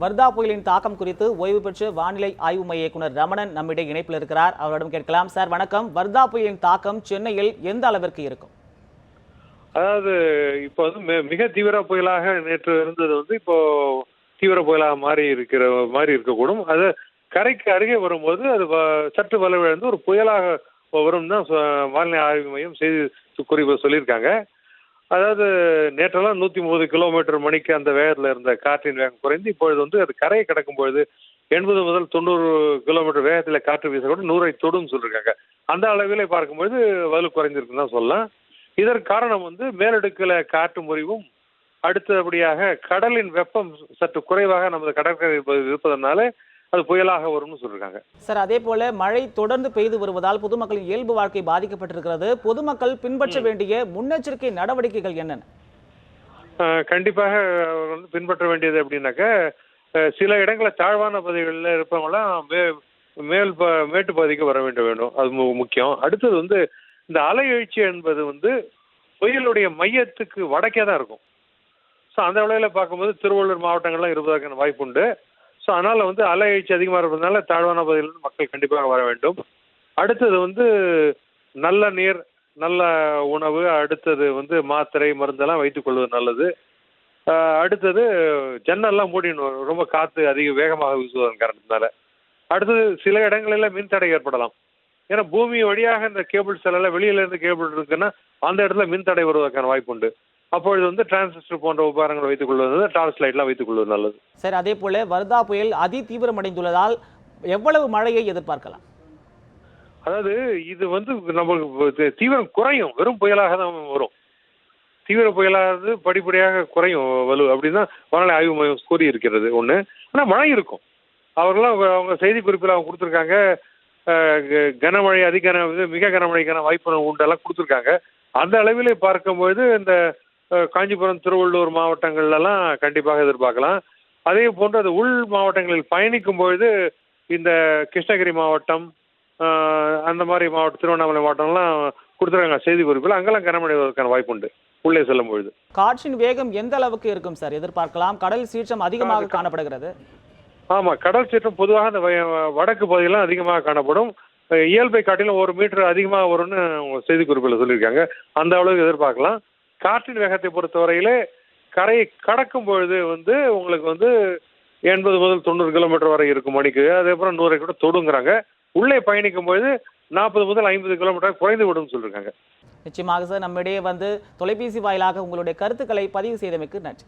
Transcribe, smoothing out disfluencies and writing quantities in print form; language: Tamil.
வர்தா புயலின் தாக்கம் குறித்து ஓய்வு பெற்ற வானிலை ஆய்வு மைய இயக்குனர் ரமணன் நம்மிடையே இணைப்பில் இருக்கிறார். அவரிடம் கேட்கலாம். சார் வணக்கம். வர்தா புயலின் தாக்கம் சென்னையில் எந்த அளவிற்கு இருக்கும்? அதாவது இப்போ வந்து மிக தீவிர புயலாக நேற்று இருந்தது வந்து இப்போ தீவிர புயலாக மாறி இருக்கக்கூடும். அது கரைக்கு அருகே வரும்போது அது சற்று வலுவிழந்து ஒரு புயலாக வரும் தான் வானிலை ஆய்வு மையம் செய்தி குறிப்பு சொல்லியிருக்காங்க. அதாவது நேற்றெல்லாம் 130 கிலோமீட்டர் மணிக்கு அந்த வேகத்தில் இருந்த காற்றின் வேகம் குறைந்து இப்பொழுது வந்து அது கரையை கடக்கும் பொழுது 80 முதல் 90 கிலோமீட்டர் வேகத்தில் காற்று வீசக்கூட 100ஐ தொடும் சொல்லியிருக்காங்க. அந்த அளவிலே பார்க்கும்போது வலு குறைஞ்சிருக்குன்னு தான் சொல்லலாம். இதற்கு காரணம் வந்து மேலடுக்கில் காற்று முறிவும் அடுத்தபடியாக கடலின் வெப்பம் சற்று குறைவாக நமது கடற்கரை இருப்பதனால அது புயலாக வரும்னு சொல்லியிருக்காங்க. சார், அதே போல மழை தொடர்ந்து பெய்து வருவதால் பொதுமக்களின் இயல்பு வாழ்க்கை பாதிக்கப்பட்டிருக்கிறது. பொதுமக்கள் பின்பற்ற வேண்டிய முன்னெச்சரிக்கை நடவடிக்கைகள் என்னென்ன? கண்டிப்பாக வந்து பின்பற்ற வேண்டியது அப்படின்னாக்க சில இடங்களில் தாழ்வான பகுதிகளில் இருப்பவங்களாம் மேட்டு பகுதிக்கு வர வேண்டும். அது முக்கியம். அடுத்தது வந்து இந்த அலை எழுச்சி என்பது வந்து புயலுடைய மையத்துக்கு வடக்கே தான் இருக்கும். ஸோ அந்த அளவில் பார்க்கும்போது திருவள்ளூர் மாவட்டங்கள்லாம் இருப்பதற்கான வாய்ப்பு உண்டு. ஸோ அதனால் வந்து அலை எழுச்சி அதிகமாக இருப்பதனால தாழ்வான பகுதியிலிருந்து மக்கள் கண்டிப்பாக வர வேண்டும். அடுத்தது வந்து நல்ல நீர், நல்ல உணவு, அடுத்தது வந்து மாத்திரை மருந்தெல்லாம் வைத்துக் கொள்வது நல்லது. அடுத்தது ஜன்னல்லாம் மூடிடணும், ரொம்ப காற்று அதிக வேகமாக வீசுவதன் காரணத்தினால. அடுத்தது சில இடங்களில் மின்தடை ஏற்படலாம். ஏன்னா பூமி வழியாக இந்த கேபிள்ஸ் எல்லாம் வெளியிலேருந்து கேபிள் இருக்குன்னா அந்த இடத்துல மின்தடை வருவதற்கான வாய்ப்பு உண்டு. அப்பொழுது வந்து டிரான்சிஸ்டர் போன்ற உபகரணங்கள் வைத்துக் கொள்வது, டார்ச் லைட்லாம் வைத்துக் கொள்வது நல்லது. சார், அதே போல வர்தா புயல் அதி தீவிரமடைந்துள்ளதால் எவ்வளவு மழையை எதிர்பார்க்கலாம்? அதாவது இது வந்து நமக்கு தீவிரம் குறையும், வெறும் புயலாக தான் வரும். தீவிர புயலாக படிப்படியாக குறையும் வலு அப்படின்னு தான் வானிலை ஆய்வு மையம் கூறி இருக்கிறது ஒன்று. ஆனால் மழை இருக்கும். அவர்களாம் அவங்க செய்தி குறிப்பில் அவங்க கொடுத்துருக்காங்க. கனமழை மிக கனமழைக்கான வாய்ப்பு உண்டெல்லாம் கொடுத்துருக்காங்க. அந்த அளவிலே பார்க்கும்போது இந்த காஞ்சிபுரம் திருவள்ளூர் மாவட்டங்கள்லாம் கண்டிப்பாக எதிர்பார்க்கலாம். அதே போன்று அது உள் மாவட்டங்களில் பயணிக்கும் பொழுது இந்த கிருஷ்ணகிரி மாவட்டம், அந்த மாதிரி மாவட்டம், திருவண்ணாமலை மாவட்டம்லாம் கொடுத்துருக்காங்க செய்தி குறிப்பில். அங்கெல்லாம் கனமழை வருவதற்கான வாய்ப்பு உண்டு உள்ளே செல்லும் பொழுது. காற்றின் வேகம் எந்த அளவுக்கு இருக்கும் சார் எதிர்பார்க்கலாம்? கடல் சீற்றம் அதிகமாக காணப்படுகிறது. ஆமாம், கடல் சீற்றம் பொதுவாக அந்த வடக்கு பகுதியெல்லாம் அதிகமாக காணப்படும். இயல்பை காட்டிலும் 1 மீட்டர் அதிகமாக வரும்னு செய்தி குறிப்பில் சொல்லியிருக்காங்க. அந்த அளவுக்கு எதிர்பார்க்கலாம். காற்றின் வேகத்தை பொறுத்தவரையிலே கரையை கடக்கும் பொழுது வந்து உங்களுக்கு வந்து 80 முதல் 90 கிலோமீட்டர் வரை இருக்கும் மணிக்கு. அதுக்கப்புறம் 100ஐ கூட தொடுங்கிறாங்க. உள்ளே பயணிக்கும் பொழுது 40 முதல் 50 கிலோமீட்டர் குறைந்து விடும் சொல்லியிருக்காங்க. நிச்சயமாக சார், நம்மிடையே வந்து தொலைபேசி வாயிலாக உங்களுடைய கருத்துக்களை பதிவு செய்தமைக்கு நன்றி.